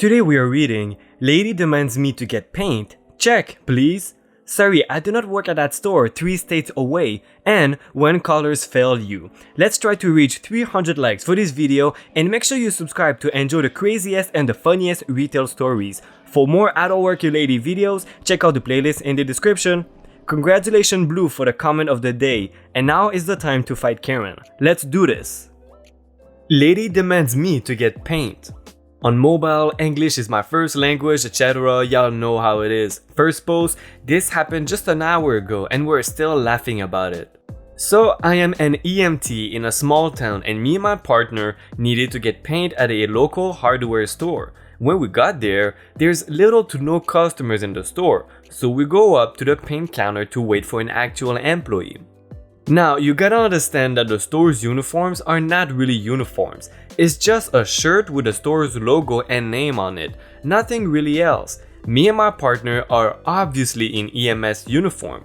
Today we are reading, Lady demands me to get paint. Check, please. Sorry, I do not work at that store 3 states away. And when colors fail you. Let's try to reach 300 likes for this video and make sure you subscribe to enjoy the craziest and the funniest retail stories. For more IDWHL videos, check out the playlist in the description. Congratulations Blue for the comment of the day, and now is the time to fight Karen. Let's do this. Lady demands me to get paint. On mobile, English is my first language, etc. Y'all know how it is. First post, this happened just an hour ago and we're still laughing about it. So I am an EMT in a small town and me and my partner needed to get paint at a local hardware store. When we got there, there's little to no customers in the store, so we go up to the paint counter to wait for an actual employee. Now, you gotta understand that the store's uniforms are not really uniforms. It's just a shirt with the store's logo and name on it, nothing really else. Me and my partner are obviously in EMS uniform.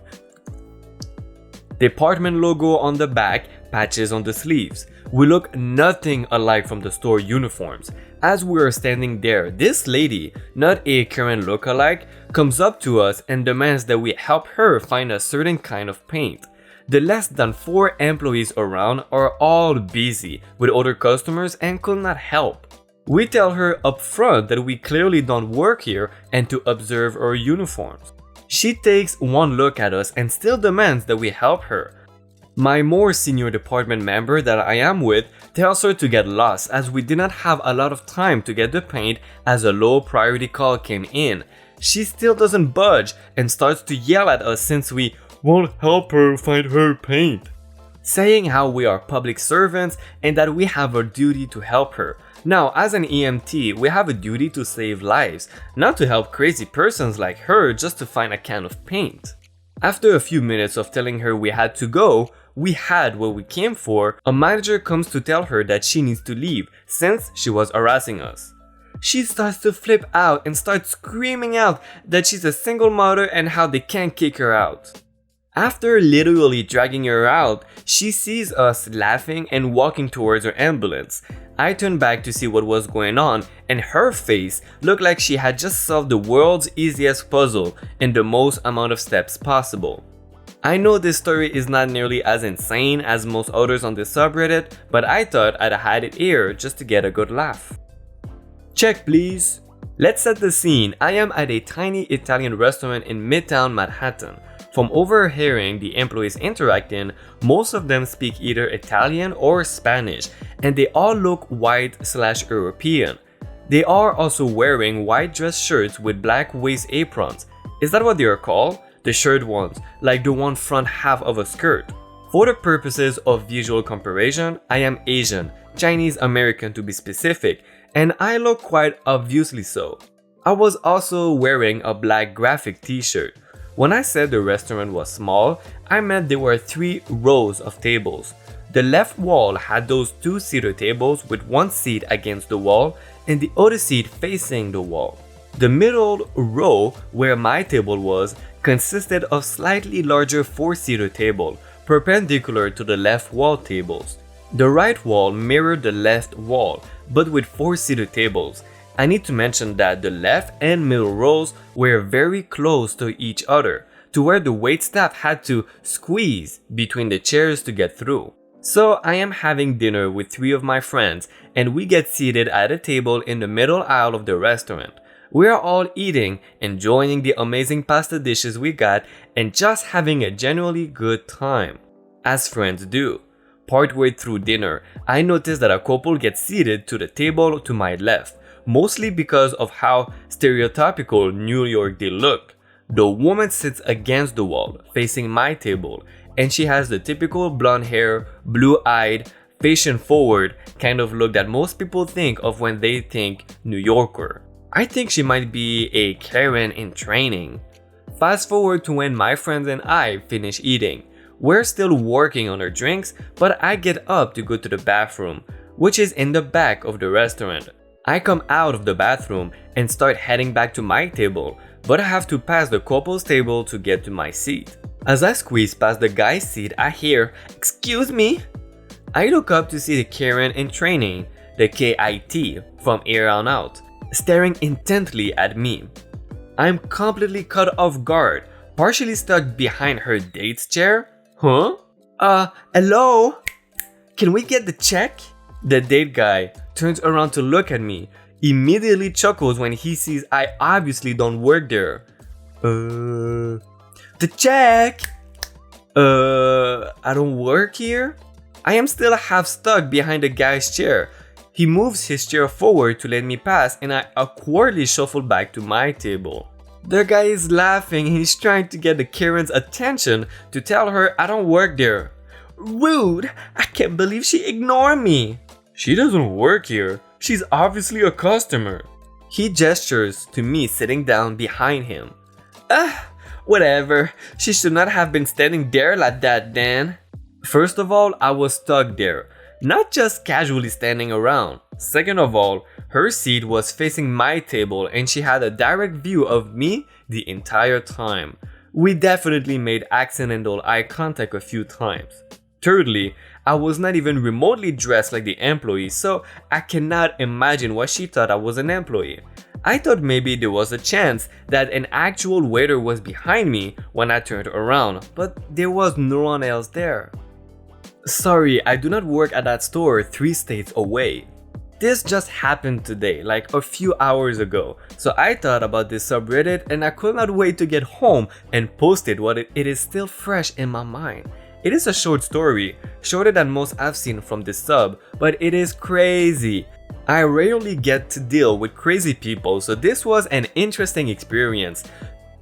Department logo on the back, patches on the sleeves. We look nothing alike from the store uniforms. As we are standing there, this lady, not a Karen lookalike, comes up to us and demands that we help her find a certain kind of paint. The less than 4 employees around are all busy with other customers and could not help. We tell her up front that we clearly don't work here and to observe our uniforms. She takes one look at us and still demands that we help her. My more senior department member that I am with tells her to get lost as we did not have a lot of time to get the paint as a low priority call came in. She still doesn't budge and starts to yell at us since we won't help her find her paint, saying how we are public servants and that we have a duty to help her. Now, as an EMT, we have a duty to save lives, not to help crazy persons like her just to find a can of paint. After a few minutes of telling her we had to go, we had what we came for, a manager comes to tell her that she needs to leave since she was harassing us. She starts to flip out and starts screaming out that she's a single mother and how they can't kick her out. After literally dragging her out, she sees us laughing and walking towards her ambulance. I turned back to see what was going on and her face looked like she had just solved the world's easiest puzzle in the most amount of steps possible. I know this story is not nearly as insane as most others on this subreddit, but I thought I'd hide it here just to get a good laugh. Check please. Let's set the scene. I am at a tiny Italian restaurant in Midtown Manhattan. From overhearing the employees interacting, most of them speak either Italian or Spanish, and they all look white/European. They are also wearing white dress shirts with black waist aprons. Is that what they are called? The shirt ones, like the one front half of a skirt. For the purposes of visual comparison, I am Asian, Chinese American to be specific, and I look quite obviously so. I was also wearing a black graphic t-shirt. When I said the restaurant was small, I meant there were 3 rows of tables. The left wall had those 2-seater tables with one seat against the wall and the other seat facing the wall. The middle row, where my table was, consisted of slightly larger 4-seater table, perpendicular to the left wall tables. The right wall mirrored the left wall, but with 4-seater tables. I need to mention that the left and middle rows were very close to each other, to where the waitstaff had to squeeze between the chairs to get through. So I am having dinner with 3 of my friends and we get seated at a table in the middle aisle of the restaurant. We are all eating, enjoying the amazing pasta dishes we got and just having a genuinely good time, as friends do. Partway through dinner, I noticed that a couple gets seated to the table to my left. Mostly because of how stereotypical New York they look. The woman sits against the wall, facing my table, and she has the typical blonde hair, blue-eyed, facing forward kind of look that most people think of when they think New Yorker. I think she might be a Karen in training. Fast forward to when my friends and I finish eating. We're still working on our drinks, but I get up to go to the bathroom, which is in the back of the restaurant. I come out of the bathroom and start heading back to my table, but I have to pass the couple's table to get to my seat. As I squeeze past the guy's seat, I hear, "Excuse me?" I look up to see the Karen in training, the KIT, from here on out. staring intently at me. I'm completely caught off guard, partially stuck behind her date's chair. Huh? Hello? Can we get the check? The date guy turns around to look at me, immediately chuckles when he sees I obviously don't work there. The check! I don't work here? I am still half stuck behind the guy's chair. He moves his chair forward to let me pass and I awkwardly shuffle back to my table. The guy is laughing and he's trying to get the Karen's attention to tell her I don't work there. Rude! I can't believe she ignored me! She doesn't work here. She's obviously a customer. He gestures to me sitting down behind him. Whatever. She should not have been standing there like that then. First of all, I was stuck there, not just casually standing around. Second of all, her seat was facing my table and she had a direct view of me the entire time. We definitely made accidental eye contact a few times. Thirdly, I was not even remotely dressed like the employee, so I cannot imagine why she thought I was an employee. I thought maybe there was a chance that an actual waiter was behind me when I turned around, but there was no one else there. Sorry, I do not work at that store 3 states away. This just happened today, like a few hours ago, so I thought about this subreddit and I could not wait to get home and post it while it is still fresh in my mind. It is a short story, shorter than most I've seen from this sub, but it is crazy. I rarely get to deal with crazy people, so this was an interesting experience.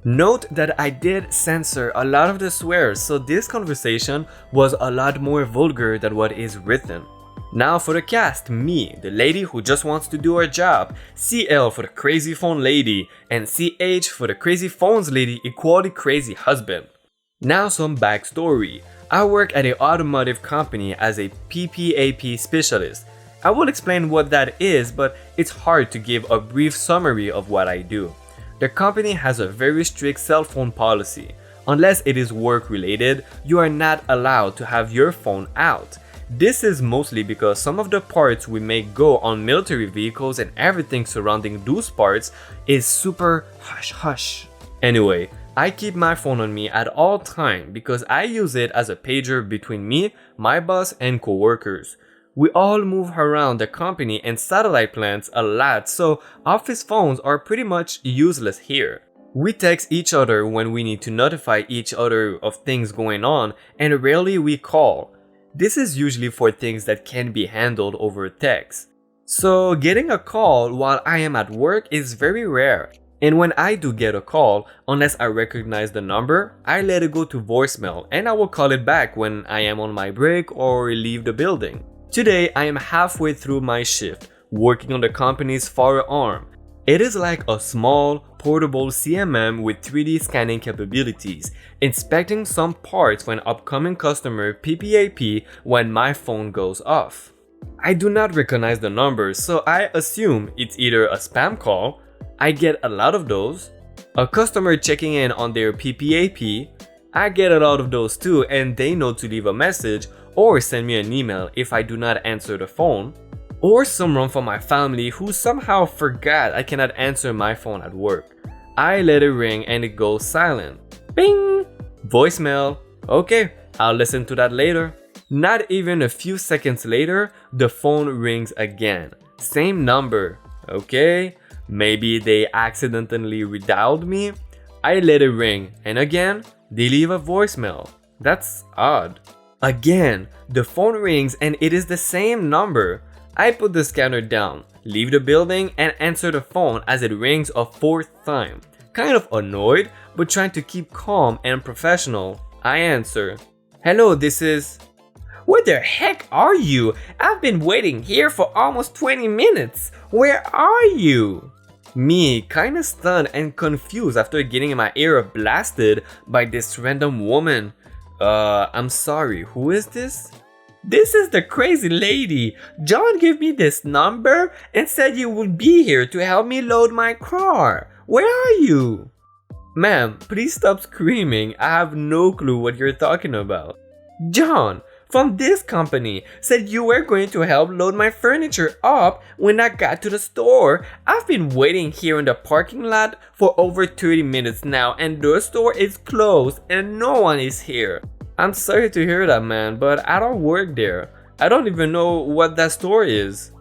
Note that I did censor a lot of the swears, so this conversation was a lot more vulgar than what is written. Now for the cast, me, the lady who just wants to do her job, CL for the crazy phone lady, and CH for the crazy phones lady equally crazy husband. Now some backstory. I work at an automotive company as a PPAP specialist. I will explain what that is, but it's hard to give a brief summary of what I do. The company has a very strict cell phone policy. Unless it is work related, you are not allowed to have your phone out. This is mostly because some of the parts we make go on military vehicles and everything surrounding those parts is super hush hush. Anyway, I keep my phone on me at all times because I use it as a pager between me, my boss, and coworkers. We all move around the company and satellite plants a lot, so office phones are pretty much useless here. We text each other when we need to notify each other of things going on, and rarely we call. This is usually for things that can be handled over text. So getting a call while I am at work is very rare. And when I do get a call, unless I recognize the number, I let it go to voicemail and I will call it back when I am on my break or leave the building. Today, I am halfway through my shift, working on the company's firearm. It is like a small, portable CMM with 3D scanning capabilities, inspecting some parts for an upcoming customer PPAP when my phone goes off. I do not recognize the number, so I assume it's either a spam call, I get a lot of those, a customer checking in on their PPAP, I get a lot of those too and they know to leave a message or send me an email if I do not answer the phone, or someone from my family who somehow forgot I cannot answer my phone at work. I let it ring and it goes silent. Bing! Voicemail. Okay, I'll listen to that later. Not even a few seconds later, the phone rings again. Same number. Okay, maybe they accidentally redialed me. I let it ring and again, they leave a voicemail. That's odd. Again, the phone rings and it is the same number. I put the scanner down, leave the building and answer the phone as it rings a 4th time. Kind of annoyed, but trying to keep calm and professional, I answer. Hello, this is... Where the heck are you? I've been waiting here for almost 20 minutes. Where are you? Me, kinda stunned and confused after getting my ear blasted by this random woman. I'm sorry, who is this? This is the crazy lady. John gave me this number and said you would be here to help me load my car. Where are you? Ma'am, please stop screaming. I have no clue what you're talking about. John, from this company said you were going to help load my furniture up when I got to the store. I've been waiting here in the parking lot for over 30 minutes now and the store is closed and no one is here. I'm sorry to hear that, man, but I don't work there. I don't even know what that store is.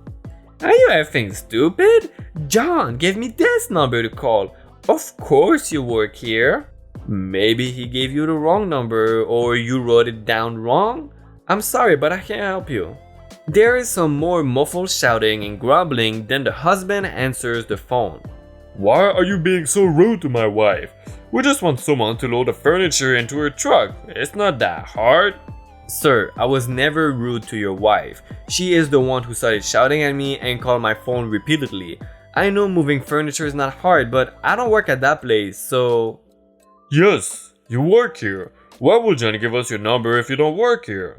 Are you effing stupid? John gave me this number to call. Of course you work here. Maybe he gave you the wrong number or you wrote it down wrong. I'm sorry, but I can't help you. There is some more muffled shouting and grumbling, then the husband answers the phone. Why are you being so rude to my wife? We just want someone to load the furniture into her truck. It's not that hard. Sir, I was never rude to your wife. She is the one who started shouting at me and called my phone repeatedly. I know moving furniture is not hard, but I don't work at that place, so... Yes, you work here. Why would Johnny give us your number if you don't work here?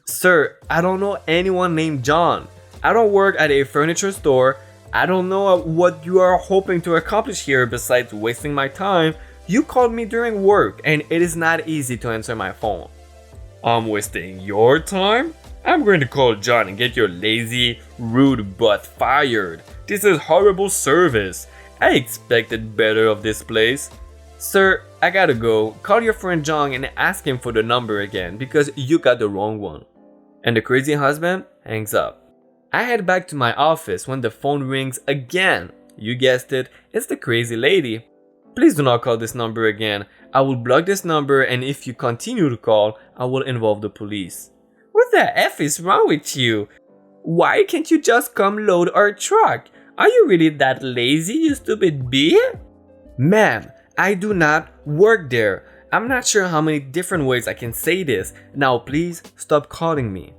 Sir, I don't know anyone named John. I don't work at a furniture store. I don't know what you are hoping to accomplish here besides wasting my time. You called me during work and it is not easy to answer my phone. I'm wasting your time? I'm going to call John and get your lazy, rude butt fired. This is horrible service. I expected better of this place. Sir, I gotta go. Call your friend John and ask him for the number again because you got the wrong one. And the crazy husband hangs up. I head back to my office when the phone rings again. You guessed it, it's the crazy lady. Please do not call this number again. I will block this number and if you continue to call, I will involve the police. What the F is wrong with you? Why can't you just come load our truck? Are you really that lazy, you stupid bee? Ma'am, I do not work there. I'm not sure how many different ways I can say this. Now please stop calling me.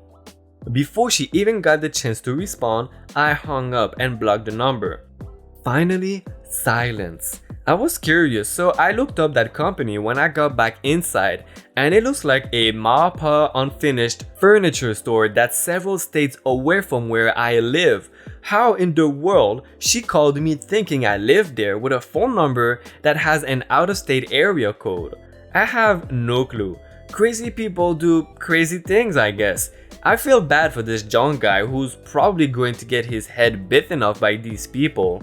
Before she even got the chance to respond, I hung up and blocked the number. Finally, silence. I was curious, so I looked up that company when I got back inside, and it looks like a ma-pa unfinished furniture store that's several states away from where I live. How in the world she called me thinking I lived there with a phone number that has an out-of-state area code? I have no clue. Crazy people do crazy things, I guess. I feel bad for this John guy who's probably going to get his head bitten off by these people.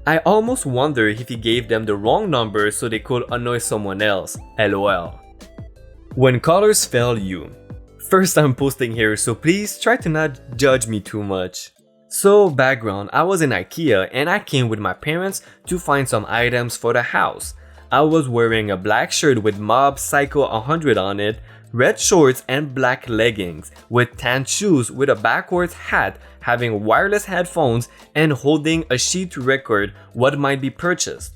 I almost wonder if he gave them the wrong number so they could annoy someone else. LOL. When callers fail you. First time posting here, so please try to not judge me too much. So background, I was in IKEA and I came with my parents to find some items for the house. I was wearing a black shirt with Mob Psycho 100 on it, red shorts and black leggings, with tan shoes with a backwards hat, having wireless headphones and holding a sheet to record what might be purchased.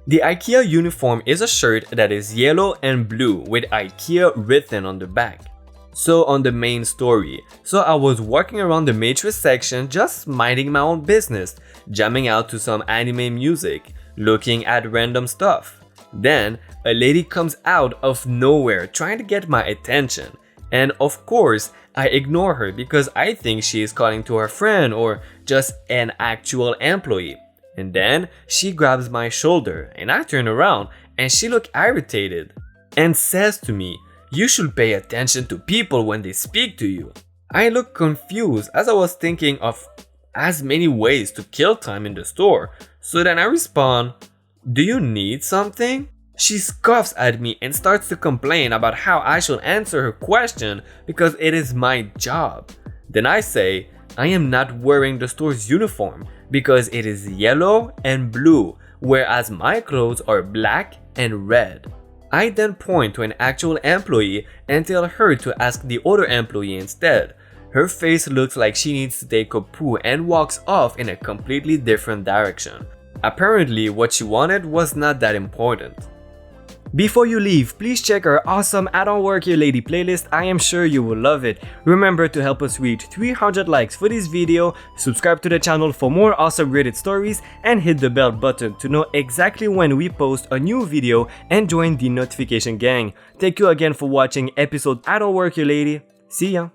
The IKEA uniform is a shirt that is yellow and blue with IKEA written on the back. So on the main story, I was walking around the mattress section just minding my own business, jamming out to some anime music, looking at random stuff. Then a lady comes out of nowhere trying to get my attention, and of course I ignore her because I think she is calling to her friend or just an actual employee. And then she grabs my shoulder and I turn around and she looks irritated and says to me, "You should pay attention to people when they speak to you." I look confused as I was thinking of as many ways to kill time in the store, so then I respond, "Do you need something?" She scoffs at me and starts to complain about how I should answer her question because it is my job. Then I say, I am not wearing the store's uniform because it is yellow and blue, whereas my clothes are black and red. I then point to an actual employee and tell her to ask the other employee instead. Her face looks like she needs to take a poo and walks off in a completely different direction. Apparently, what she wanted was not that important. Before you leave, please check our awesome I Don't Work Here Lady playlist. I am sure you will love it. Remember to help us reach 300 likes for this video, subscribe to the channel for more awesome Reddit stories, and hit the bell button to know exactly when we post a new video and join the notification gang. Thank you again for watching episode I Don't Work Here Lady. See ya!